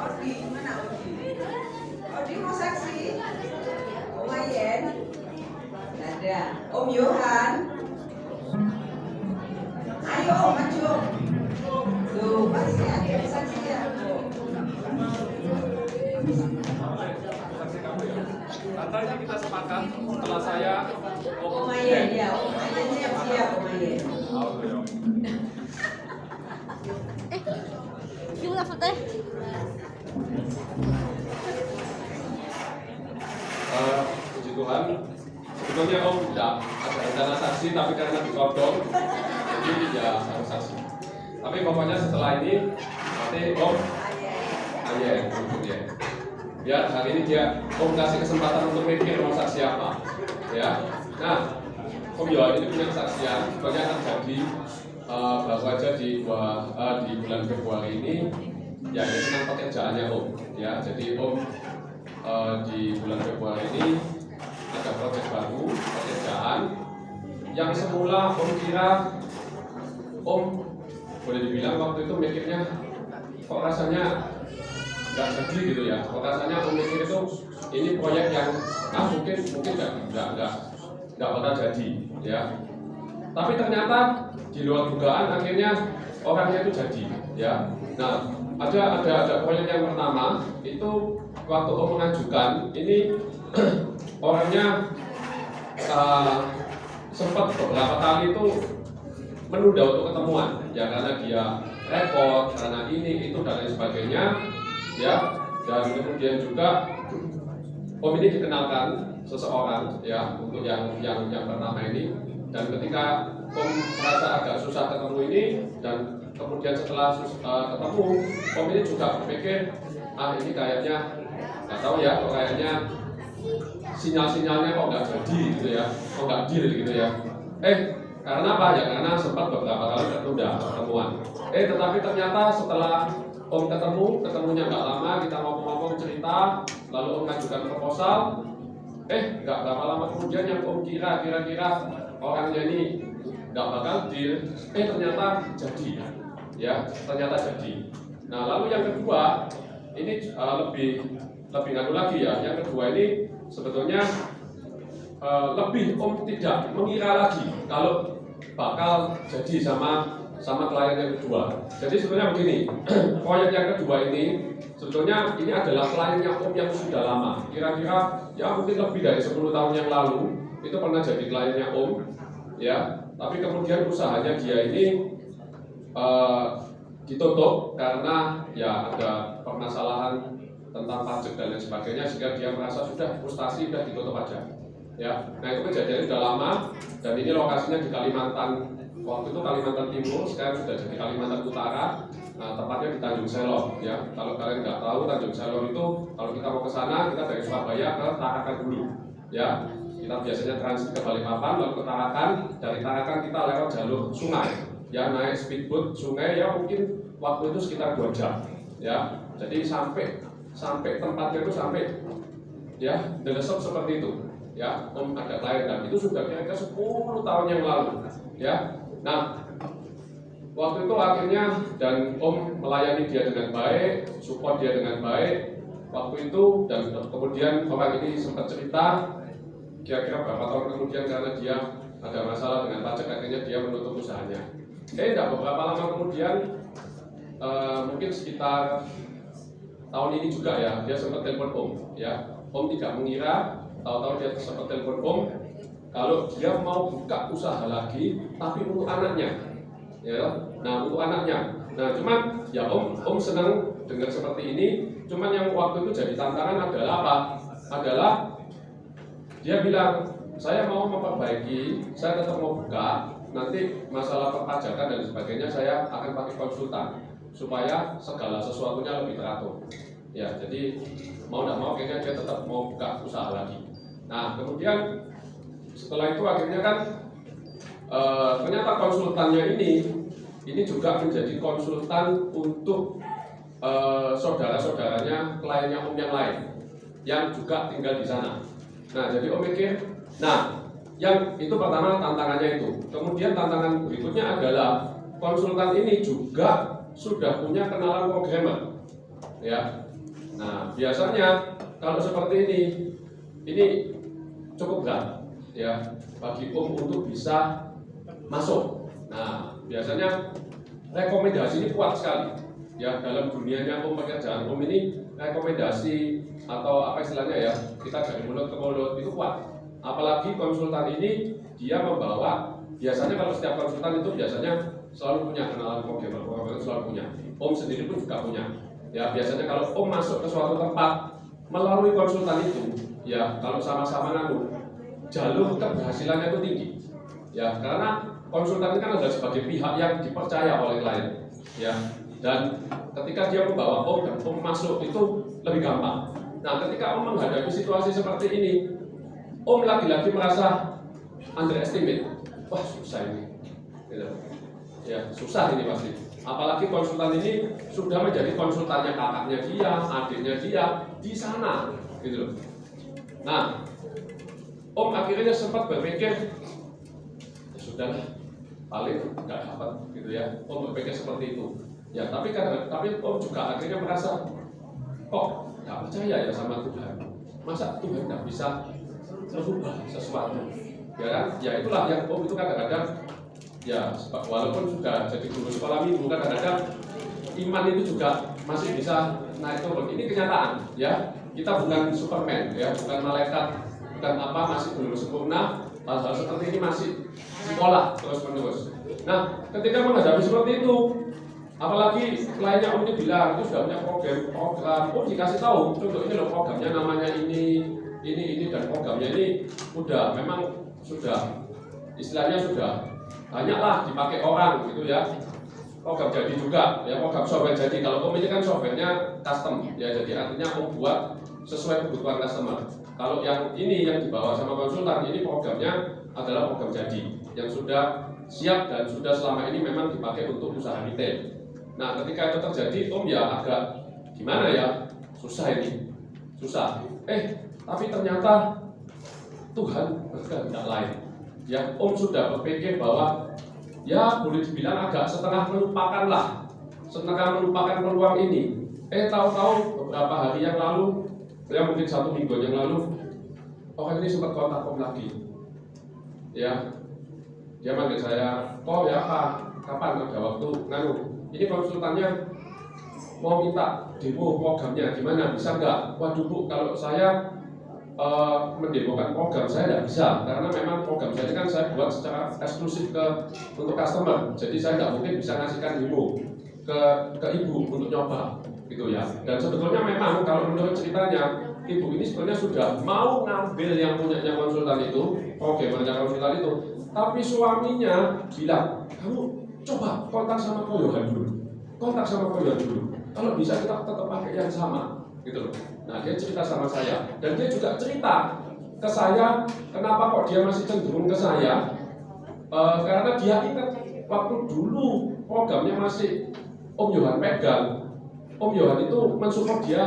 Odi, mana Odi? Odi mau saksi? Om Ayen? Tidak ada. Om Yohan? Ayo Om, maju. Tuh, pasti ada saksi ya. Katanya kita sepakat setelah saya Om Ayen ya, Om Ayen siap-siap Om Ayen. Gimana fotonya? Puji Tuhan, sebetulnya Om tidak ada rencana saksi, tapi karena ditodong, jadi ya harus saksi. Tapi pokoknya setelah ini nanti Om Ayen, ya. Ya, hari ini Om kasih kesempatan untuk mikir mau saksi apa, ya. Nah, Om Yohan ini punya kesaksian, sebenarnya terjadi baru aja di bulan Februari ini, ya ini tentang pekerjaannya Om, ya. Jadi Om di bulan Februari ini ada proyek baru, pekerjaan yang semula Om kira, Om boleh dibilang waktu itu mikirnya kok rasanya nggak jadi gitu ya. Kok rasanya Om mikir itu ini proyek yang mungkin nggak bakal jadi, ya. Tapi ternyata di luar dugaan akhirnya orangnya itu jadi, ya. Nah, ada proyek yang pertama itu waktu Om mengajukan ini orangnya sempat beberapa kali itu menunda untuk ketemuan, ya karena dia repot, karena ini itu dan lain sebagainya, ya. Dan kemudian juga Om ini dikenalkan seseorang, ya, untuk yang pertama ini. Dan ketika Om merasa agak susah ketemu ini, dan kemudian setelah ketemu, Om ini juga berpikir, ini kayaknya nggak tahu ya, kok kayaknya sinyal-sinyalnya kok nggak jadi gitu ya, kok nggak deal gitu ya. Karena apa ya? Karena sempat beberapa kali tertunda pertemuan. Tetapi ternyata setelah Om ketemunya nggak lama, kita ngomong-ngomong cerita, lalu Om ngajukan proposal. Nggak berapa lama kemudian yang Om kira-kira orangnya ini nggak bakal deal, ternyata jadi, ya, ternyata jadi. Nah, lalu yang kedua ini lebih nganu lagi ya. Yang kedua ini sebetulnya lebih Om tidak mengira lagi kalau bakal jadi sama klien yang kedua. Jadi sebenarnya begini, proyek yang kedua ini sebetulnya ini adalah kliennya Om yang sudah lama. Kira-kira ya mungkin lebih dari 10 tahun yang lalu itu pernah jadi kliennya Om, ya. Tapi kemudian usahanya dia ini ditutup karena ya ada permasalahan tentang pajak dan lain sebagainya, sehingga dia merasa sudah frustasi, sudah ditutup aja, ya. Nah, itu kejadiannya sudah lama, dan ini lokasinya di Kalimantan. Waktu itu Kalimantan Timur, sekarang sudah jadi Kalimantan Utara. Nah, tepatnya di Tanjung Selor, ya. Kalau kalian nggak tahu, Tanjung Selor itu kalau kita mau ke sana, kita dari Surabaya ke Tarakan dulu, ya. Kita biasanya transit ke Balikpapan, lalu ke Tarakan. Dari Tarakan kita lewat jalur sungai, ya, naik speedboat sungai, ya mungkin waktu itu sekitar 2 jam, ya. Jadi sampai tempatnya itu sampai, ya, delesep seperti itu, ya. Om ada klien dan itu sudah kira-kira 10 tahun yang lalu, ya. Nah, waktu itu akhirnya dan Om melayani dia dengan baik, support dia dengan baik waktu itu, dan kemudian orang ini sempat cerita kira-kira berapa tahun kemudian karena dia ada masalah dengan pajak, akhirnya dia menutup usahanya. Tidak beberapa lama kemudian, mungkin sekitar tahun ini juga ya, dia sempat telepon Om, ya. Om tidak mengira, tahu-tahu dia sempat telepon Om kalau dia mau buka usaha lagi, tapi untuk anaknya, ya. Nah, untuk anaknya. Nah, cuman ya Om senang dengar seperti ini. Cuman yang waktu itu jadi tantangan adalah apa? Adalah dia bilang, saya mau memperbaiki, saya tetap mau buka, nanti masalah perpajakan dan sebagainya saya akan pakai konsultan supaya segala sesuatunya lebih teratur. Ya, jadi mau tidak mau kayaknya dia tetap mau buka usaha lagi. Nah, kemudian setelah itu akhirnya kan ternyata konsultannya ini juga menjadi konsultan untuk saudara-saudaranya, kliennya Om yang lain yang juga tinggal di sana. Nah, jadi Om mikir, nah, yang itu pertama tantangannya itu. Kemudian tantangan berikutnya adalah konsultan ini juga sudah punya kenalan programmer, ya. Nah, biasanya kalau seperti ini cukup berat ya bagi Om untuk bisa masuk. Nah, biasanya rekomendasi ini kuat sekali ya dalam dunianya Om pekerjaan Om ini. Rekomendasi atau apa istilahnya ya, kita dari mulut ke mulut itu kuat. Apalagi konsultan ini dia membawa, biasanya kalau setiap konsultan itu biasanya selalu punya kenalan programmer itu selalu punya. Om sendiri pun juga punya. Ya, biasanya kalau Om masuk ke suatu tempat melalui konsultan itu, ya kalau sama-sama jalur keberhasilannya itu tinggi. Ya, karena konsultan ini kan adalah sebagai pihak yang dipercaya oleh klien. Ya, dan ketika dia membawa Om dan Om masuk itu lebih gampang. Nah, ketika Om menghadapi situasi seperti ini, Om lagi-lagi merasa underestimate. Wah, susah ini. Gitu. Ya, susah ini pasti. Apalagi konsultan ini sudah menjadi konsultannya kakaknya dia, adiknya dia di sana, gitu loh. Nah, Om akhirnya sempat berpikir, ya sudahlah, paling nggak dapat, gitu ya. Om berpikir seperti itu. Ya, tapi Om juga akhirnya merasa, kok nggak percaya ya sama Tuhan. Masa Tuhan nggak bisa merubah sesuatu? Ya kan? Ya itulah yang Om itu kadang-kadang, ya walaupun sudah jadi guru sekolah minggu, kadang-kadang iman itu juga masih bisa naik turun. Ini kenyataan, ya. Kita bukan Superman, ya, bukan malaikat, bukan apa, masih belum sempurna. Hal-hal seperti ini masih diolah terus-menerus. Nah, ketika menghadapi seperti itu, apalagi kliennya Om ini bilang itu sudah punya program, Om dikasih tahu, contoh ini loh programnya namanya ini dan programnya ini memang sudah istilahnya sudah banyaklah dipakai orang gitu ya. Program jadi juga ya, program software jadi. Kalau Om ini kan softwarenya custom ya, jadi artinya Om buat sesuai kebutuhan customer. Kalau yang ini yang dibawa sama konsultan, ini programnya adalah program jadi yang sudah siap dan sudah selama ini memang dipakai untuk usaha retail. Nah, ketika itu terjadi, Om ya agak gimana ya, susah ini, susah. Tapi ternyata Tuhan berkehendak lain. Ya, Om sudah berpikir bahwa ya boleh dibilang agak setengah melupakan peluang ini. Tahu-tahu beberapa hari yang lalu, ya mungkin 1 minggu yang lalu, orang ini sempat kontak Om lagi. Ya, dia manggil saya, kok ya Pak, kapan ada waktu? Ini konsultannya mau minta demo programnya, gimana, bisa nggak? Waduh Bu, kalau saya mendemokan program saya tidak bisa, karena memang program saya kan saya buat secara eksklusif untuk customer, jadi saya nggak mungkin bisa ngasihkan demo ke Ibu untuk nyoba, gitu ya. Dan sebetulnya memang kalau menurut ceritanya, Ibu ini sebenarnya sudah mau ngambil yang punyanya konsultan itu, programnya konsultan itu, tapi suaminya bilang, kamu coba kontak sama Ko Yohan dulu. Kalau bisa kita tetap pakai yang sama, gitu loh. Nah, dia cerita sama saya dan dia juga cerita ke saya kenapa kok dia masih cenderung ke saya, karena dia ingat waktu dulu programnya masih Om Yohan pegang. Om Yohan itu mensupport dia,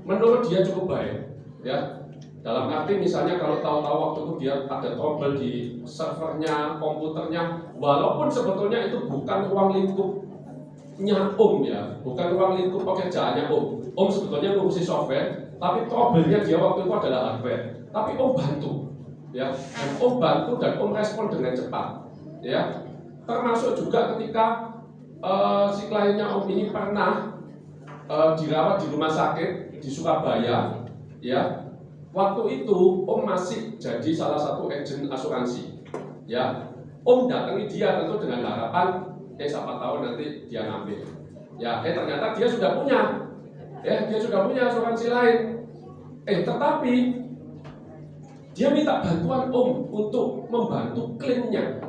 menurut dia cukup baik, ya. Dalam arti misalnya kalau tahu-tahu waktu itu dia ada trouble di servernya, komputernya, walaupun sebetulnya itu bukan ruang lingkupnya Om ya, bukan ruang lingkup pekerjaannya Om. Om sebetulnya ngurusi software, tapi trouble-nya dia waktu itu adalah hardware. Tapi Om bantu, ya, dan Om bantu dan Om respon dengan cepat, ya. Termasuk juga ketika si kliennya Om ini pernah dirawat di rumah sakit di Surabaya, ya. Waktu itu Om masih jadi salah satu agen asuransi, ya. Om datangi dia tentu dengan harapan, siapa tahu nanti dia ngambil, ya. Ternyata dia sudah punya asuransi lain, tetapi dia minta bantuan Om untuk membantu klaimnya,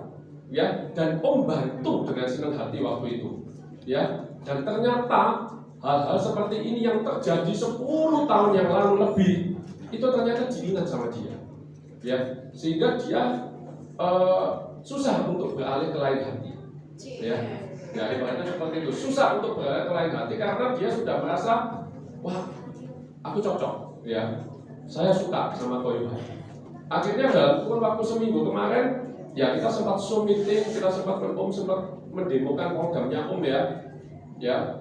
ya. Dan Om bantu dengan senang hati waktu itu, ya. Dan ternyata hal-hal seperti ini yang terjadi 10 tahun yang lalu lebih, itu ternyata diingat sama dia, ya, sehingga dia susah untuk beralih ke lain hati, ya. Ibaratnya seperti itu, susah untuk beralih ke lain hati karena dia sudah merasa, wah, aku cocok, ya, saya suka sama Ko Yohan. Akhirnya dalam kurun waktu seminggu kemarin, ya kita sempat Zoom meeting, kita sempat Om sempat mendemokan programnya Om, ya. ya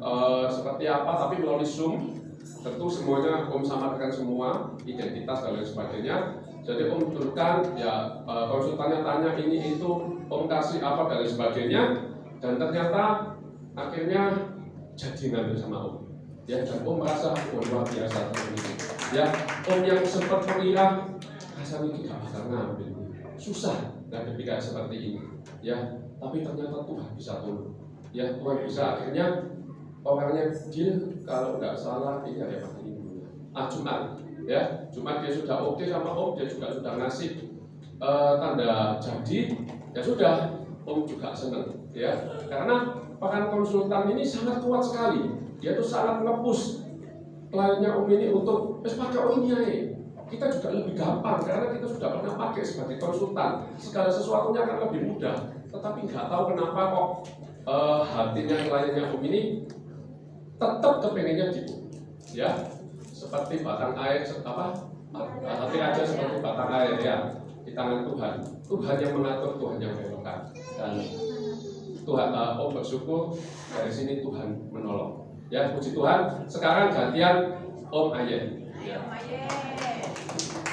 seperti apa, tapi melalui Zoom. Tentu semuanya Om samakan semua, identitas dan lain sebagainya. Jadi Om turunkan, ya konsultannya tanya ini itu, Om kasih apa dan lain sebagainya. Dan ternyata akhirnya jadi ngambil sama Om. Ya, dan Om merasa luar biasa ini. Ya, Om yang sempat mengira rasanya tidak bakal ngambil, susah ngadepi kayak seperti ini. Ya, tapi ternyata Tuhan bisa tolong. Ya, Tuhan bisa akhirnya orangnya deal kalau nggak salah ini ada hari ini. Jumat, ya Jumat dia sudah oke sama Om, dia juga sudah ngasih tanda jadi, ya sudah Om juga senang, ya karena peran konsultan ini sangat kuat sekali, dia tuh sangat nge-push kliennya Om ini untuk pakai ini aja. Kita juga lebih gampang karena kita sudah pernah pakai sebagai konsultan, segala sesuatunya akan lebih mudah. Tetapi nggak tahu kenapa kok hatinya kliennya Om ini tetap kepengennya gitu, ya seperti batang air, hati aja seperti batang air ya di tangan Tuhan. Tuhan yang mengatur, Tuhan yang belokkan, dan Tuhan Om bersyukur dari sini Tuhan menolong. Ya puji Tuhan. Sekarang gantian Om Ayen. Ayo, Om Ayen.